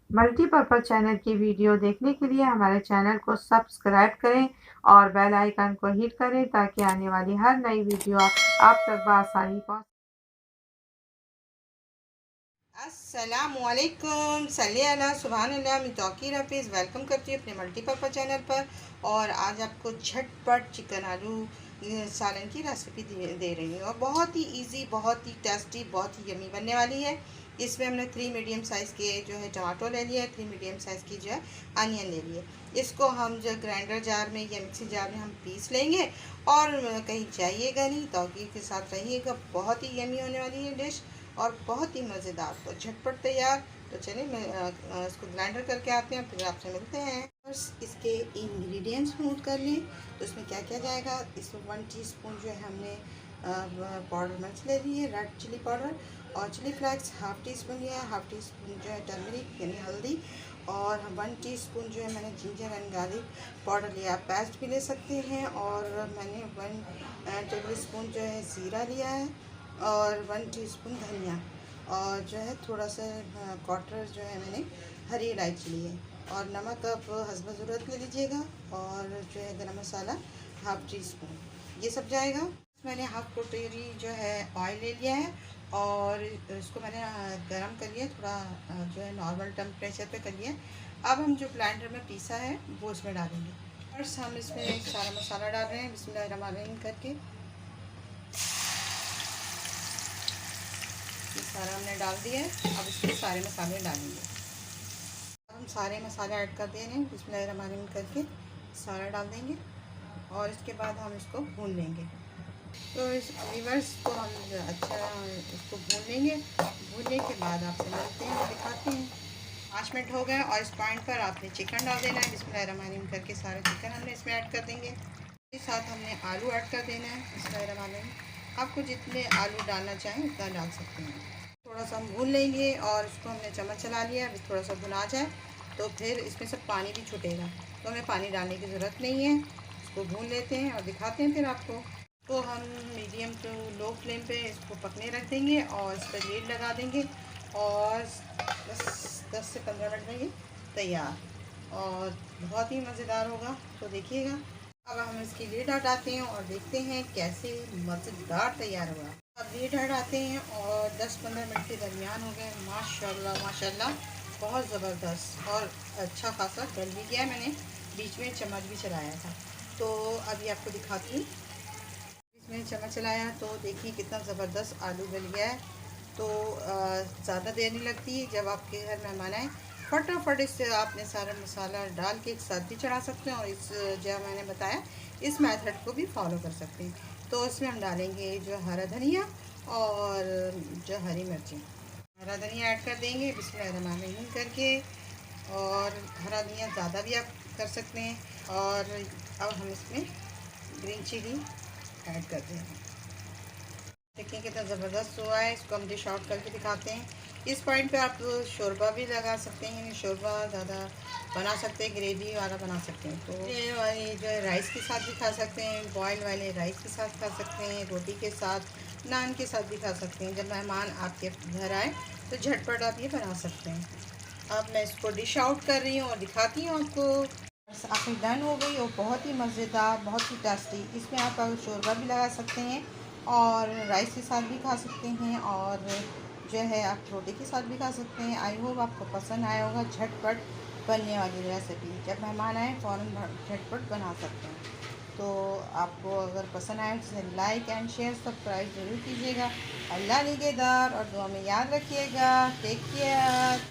Multipurpose channel की video देखने के लिए हमारे चैनल को सब्सक्राइब करें और बेल आइकन को हिट करें ताकि आने वाली हर नई वीडियो आप तक बआसानी पहुँच। अस्सलामुअलैकुम सल्ली अला सुबहानल्लाह मैं तौकीर हफीज़ वेलकम करती हूँ अपने मल्टीपर्पज़ चैनल पर। और आज आपको झटपट चिकन आलू सालन की रेसिपी दे रही हूँ और बहुत ही इजी, बहुत ही टेस्टी, बहुत ही यमी बनने वाली है। इसमें हमने 3 मीडियम साइज़ के जो है टमाटो ले लिया है, 3 मीडियम साइज़ की जो है अनियन ले लिए। इसको हम जो ग्राइंडर जार में या मिक्सी जार में हम पीस लेंगे और कहीं जाइएगा नहीं, तौकीर के साथ रहिएगा। बहुत ही यमी होने वाली है डिश और बहुत ही मज़ेदार, तो झटपट तैयार। तो चलिए मैं इसको ग्राइंडर करके आते हैं, फिर आपसे मिलते हैं। बस इसके इंग्रेडिएंट्स नोट कर लें। तो इसमें क्या क्या जाएगा। इसमें 1 टीस्पून जो है हमने पाउडर मिर्च ले ली है, रेड चिली पाउडर, और chilli flakes half teaspoon लिया है, हाफ़ टी स्पून जो है टर्मरिक यानी हल्दी, और 1 टीस्पून जो है मैंने जिंजर एंड गार्लिक पाउडर लिया। आप पेस्ट भी ले सकते हैं। और मैंने 1 टेबल स्पून जो है ज़ीरा लिया है, और 1 टीस्पून धनिया, और जो है थोड़ा सा क्वार्टर जो है मैंने हरी इलायची ली है, और नमक आप हस्ब ज़रूरत ले लीजिएगा, और जो है गरम मसाला हाफ़ टी स्पून, ये सब जाएगा। मैंने हाफ़ कटोरी जो है ऑयल ले लिया है और इसको मैंने गरम कर लिया, थोड़ा जो है नॉर्मल टेम्परेचर पे कर लिया। अब हम जो ब्लेंडर में पीसा है वो इसमें डालेंगे। फर्स्ट हम इसमें सारा मसाला डाल रहे हैं बिस्मिल्लाहिर्रहमानिर्रहीम करके। ये सारा हमने डाल दिया है। अब इसमें सारे मसाले डालेंगे। अब हम सारे मसाले ऐड कर दे रहे हैं बिस्मिल्लाहिर्रहमानिर्रहीम करके, सारा डाल देंगे और इसके बाद हम इसको भून लेंगे। तो इस वीवर्स को हम अच्छा इसको भून लेंगे। भूनने के बाद आपसे मिलते हैं, दिखाते हैं। 5 मिनट हो गए और इस पॉइंट पर आपने चिकन डाल देना है बिस्मिल्लाहिर्रहमानिर्रहीम करके। सारा चिकन हमने इसमें ऐड कर देंगे। इसके साथ हमने आलू ऐड कर देना है बिस्मिल्लाहिर्रहमानिर्रहीम। आपको जितने आलू डालना चाहें उतना डाल सकते हैं। थोड़ा सा हम भून लेंगे और इसको हमने चम्मच चला लिया। अभी थोड़ा सा भुना जाए तो फिर इसमें से पानी भी छूटेगा, तो हमें पानी डालने की ज़रूरत नहीं है। इसको भून लेते हैं और दिखाते हैं फिर आपको। तो हम मीडियम टू लो फ्लेम पे इसको पकने रख देंगे और इस पर लीड लगा देंगे और बस 10 से 15 मिनट में ये तैयार और बहुत ही मज़ेदार होगा। तो देखिएगा। अब हम इसकी लीड हटाते हैं और देखते हैं कैसे मज़ेदार तैयार हुआ। अब लीड हटाते हैं और 10-15 मिनट के दरमियान हो गए। माशाल्लाह माशाल्लाह, बहुत ज़बरदस्त और अच्छा खासा गल भी गया। मैंने बीच में चम्मच भी चलाया था, तो अभी आपको दिखाती हूँ। इसमें चम्मच चलाया तो देखिए कितना ज़बरदस्त आलू गल गया है। तो ज़्यादा देर नहीं लगती। जब आपके घर मेहमान आए फटाफट इससे आपने सारा मसाला डाल के एक साथ भी चढ़ा सकते हैं, और इस जो मैंने बताया इस मेथड को भी फॉलो कर सकते हैं। तो इसमें हम डालेंगे जो हरा धनिया और जो हरी मिर्चें। हरा धनिया ऐड कर देंगे बिस्मिल्लाहिर्रहमानिर्रहीम करके, और हरा धनिया ज़्यादा भी आप कर सकते हैं। और अब हम इसमें ग्रीन चिली ऐड करते हैं। देखिए कितना ज़बरदस्त हुआ है। इसको हम डिश आउट करके दिखाते हैं। इस पॉइंट पे आप शोरबा भी लगा सकते हैं, शोरबा ज़्यादा बना सकते हैं, ग्रेवी वाला बना सकते हैं। तो ये जो है राइस के साथ भी खा सकते हैं, बॉयल वाले राइस के साथ खा सकते हैं, रोटी के साथ, नान के साथ भी खा सकते हैं। जब मेहमान आपके घर आए तो झटपट आप ये बना सकते हैं। अब मैं इसको डिश आउट कर रही हूँ और दिखाती हूँ आपको। आपकी डन हो गई और बहुत ही मज़ेदार, बहुत ही टेस्टी। इसमें आप शोरबा भी लगा सकते हैं और राइस के साथ भी खा सकते हैं, और जो है आप रोटी के साथ भी खा सकते हैं। आई होप आपको पसंद आया होगा। झटपट बनने वाली रेसिपी, जब मेहमान आए फ़ौरन झटपट बना सकते हैं। तो आपको अगर पसंद आए तो लाइक एंड शेयर सब्सक्राइब ज़रूर कीजिएगा। अल्लाह निगहदार, और दुआ में याद रखिएगा। Take care.